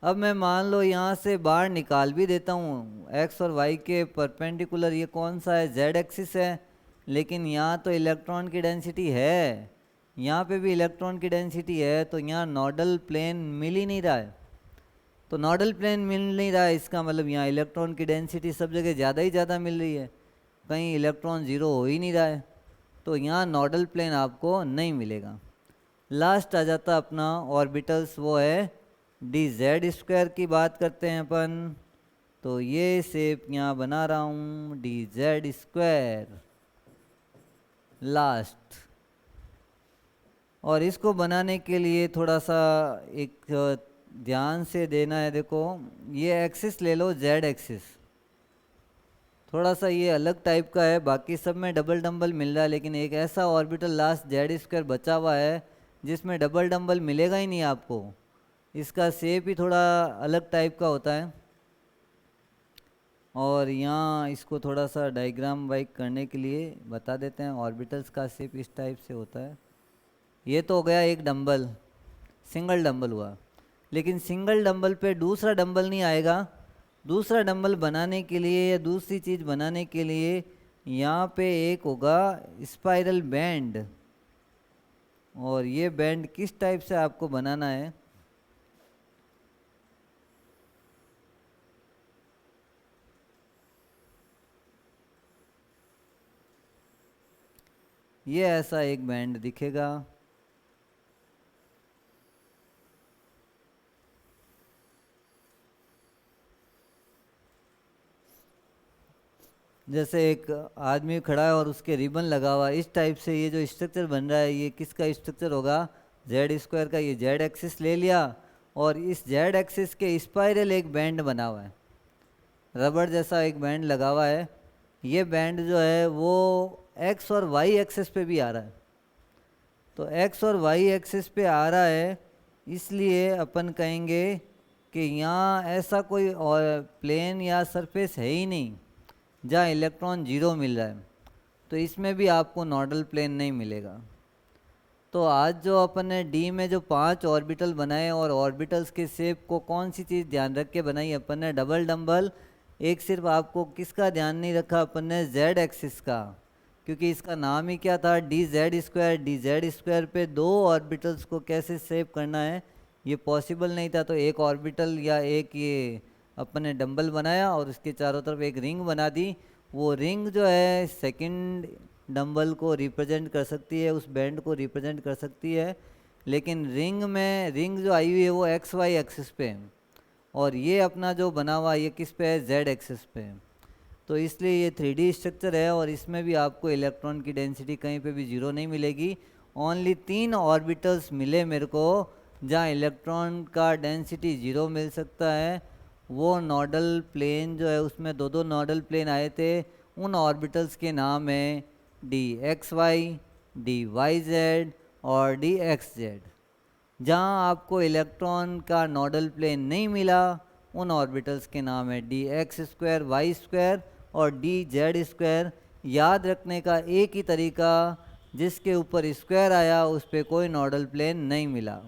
अब मैं मान लो यहाँ से बाहर निकाल भी देता हूँ एक्स और वाई के परपेंडिकुलर, ये कौन सा है जेड एक्सिस है। लेकिन यहाँ तो इलेक्ट्रॉन की डेंसिटी है, यहाँ पे भी इलेक्ट्रॉन की डेंसिटी है, तो यहाँ नोडल प्लेन मिल ही नहीं रहा है। तो नोडल प्लेन मिल नहीं रहा है, इसका मतलब यहाँ इलेक्ट्रॉन की डेंसिटी सब जगह ज़्यादा ही ज़्यादा मिल रही है, कहीं इलेक्ट्रॉन ज़ीरो हो ही नहीं रहा है। तो यहाँ नोडल प्लेन आपको नहीं मिलेगा। लास्ट आ जाता अपना ऑर्बिटल्स, वो है डी जेड स्क्वायर की बात करते हैं अपन। तो ये शेप यहाँ बना रहा हूँ डी जेड स्क्वायर लास्ट। और इसको बनाने के लिए थोड़ा सा एक ध्यान से देना है। देखो ये एक्सिस ले लो जेड एक्सिस, थोड़ा सा ये अलग टाइप का है, बाकी सब में डबल डम्बल मिल रहा है, लेकिन एक ऐसा ऑर्बिटल लास्ट जेड स्क्वायर बचा हुआ है जिसमें डबल डम्बल मिलेगा ही नहीं आपको। इसका शेप ही थोड़ा अलग टाइप का होता है। और यहाँ इसको थोड़ा सा डायग्राम वाइक करने के लिए बता देते हैं, ऑर्बिटल्स का शेप इस टाइप से होता है। ये तो हो गया एक डंबल, सिंगल डंबल हुआ। लेकिन सिंगल डंबल पे दूसरा डंबल नहीं आएगा। दूसरा डंबल बनाने के लिए या दूसरी चीज़ बनाने के लिए यहाँ पे एक होगा स्पाइरल बैंड। और ये बैंड किस टाइप से आपको बनाना है, ये ऐसा एक बैंड दिखेगा। जैसे एक आदमी खड़ा है और उसके रिबन लगा हुआ, इस टाइप से ये जो स्ट्रक्चर बन रहा है ये किसका स्ट्रक्चर होगा, जेड स्क्वायर का। ये जेड एक्सिस ले लिया और इस जेड एक्सिस के स्पाइरल एक बैंड बना हुआ है, रबड़ जैसा एक बैंड लगा हुआ है। ये बैंड जो है वो एक्स और वाई एक्सिस पे भी आ रहा है। तो एक्स और वाई एक्सिस पे आ रहा है, इसलिए अपन कहेंगे कि यहाँ ऐसा कोई और प्लेन या सरफेस है ही नहीं जहाँ इलेक्ट्रॉन जीरो मिल रहा है। तो इसमें भी आपको नोडल प्लेन नहीं मिलेगा। तो आज जो अपन ने डी में जो 5 ऑर्बिटल बनाए और ऑर्बिटल्स के शेप को कौन सी चीज़ ध्यान रख के बनाई अपन ने, डबल डंबल। एक सिर्फ आपको किसका ध्यान नहीं रखा अपन ने, जेड एक्सिस का, क्योंकि इसका नाम ही क्या था D Z square. D Z square पे 2 ऑर्बिटल्स को कैसे शेप करना है ये पॉसिबल नहीं था। तो एक ऑर्बिटल या एक ये अपन ने डंबल बनाया और उसके चारों तरफ एक रिंग बना दी। वो रिंग जो है सेकंड डंबल को रिप्रेजेंट कर सकती है, उस बैंड को रिप्रेजेंट कर सकती है। लेकिन रिंग जो आई हुई है वो एक्स वाई एक्सिस पे है, और ये अपना जो बना हुआ ये किस पे है, जेड एक्सिस पे है। तो इसलिए ये 3D स्ट्रक्चर है, और इसमें भी आपको इलेक्ट्रॉन की डेंसिटी कहीं पे भी जीरो नहीं मिलेगी। ओनली 3 ऑर्बिटल्स मिले मेरे को जहाँ इलेक्ट्रॉन का डेंसिटी जीरो मिल सकता है। वो नोडल प्लेन जो है उसमें दो नोडल प्लेन आए थे, उन ऑर्बिटल्स के नाम है D X Y, D Y Z और डी एक्स जेड। जहाँ आपको इलेक्ट्रॉन का नोडल प्लेन नहीं मिला उन ऑर्बिटल्स के नाम है D X square Y square और डी जेड स्क्वायर। याद रखने का एक ही तरीका, जिसके ऊपर स्क्वायर आया उस पर कोई नोडल प्लेन नहीं मिला,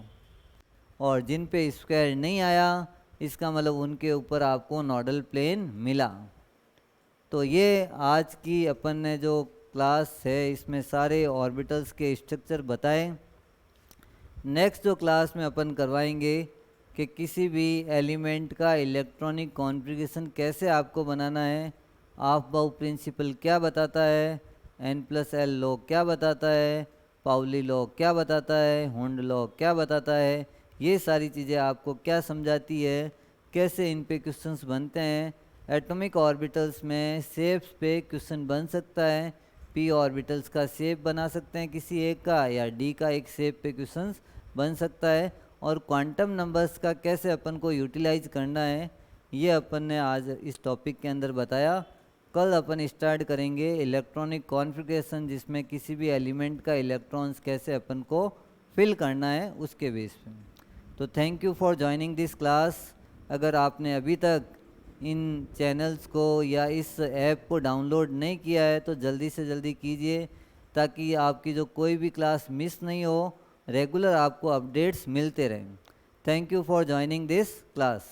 और जिन पे स्क्वायर नहीं आया इसका मतलब उनके ऊपर आपको नोडल प्लेन मिला। तो ये आज की अपन ने जो क्लास है इसमें सारे ऑर्बिटल्स के स्ट्रक्चर बताए। नेक्स्ट जो क्लास में अपन करवाएंगे कि किसी भी एलिमेंट का इलेक्ट्रॉनिक कॉन्फ़िगरेशन कैसे आपको बनाना है, ऑफ बाउ प्रिंसिपल क्या बताता है, N+L लॉ क्या बताता है, पाउली लॉ क्या बताता है, हुंड लॉ क्या बताता है, ये सारी चीज़ें आपको क्या समझाती है, कैसे इन पे क्वेश्चंस बनते हैं। एटॉमिक ऑर्बिटल्स में शेप्स पे क्वेश्चन बन सकता है, p ऑर्बिटल्स का शेप बना सकते हैं किसी एक का, या d का एक शेप पे क्वेश्चंस बन सकता है। और क्वांटम नंबर्स का कैसे अपन को यूटिलाइज करना है ये अपन ने आज इस टॉपिक के अंदर बताया। कल अपन स्टार्ट करेंगे इलेक्ट्रॉनिक कॉन्फ़िगरेशन, जिसमें किसी भी एलिमेंट का इलेक्ट्रॉन्स कैसे अपन को फिल करना है उसके बेस पे। तो thank you for joining this class. अगर आपने अभी तक इन चैनल्स को या इस ऐप को डाउनलोड नहीं किया है तो जल्दी से जल्दी कीजिए, ताकि आपकी जो कोई भी क्लास मिस नहीं हो, रेगुलर आपको अपडेट्स मिलते रहें। Thank you for joining this class.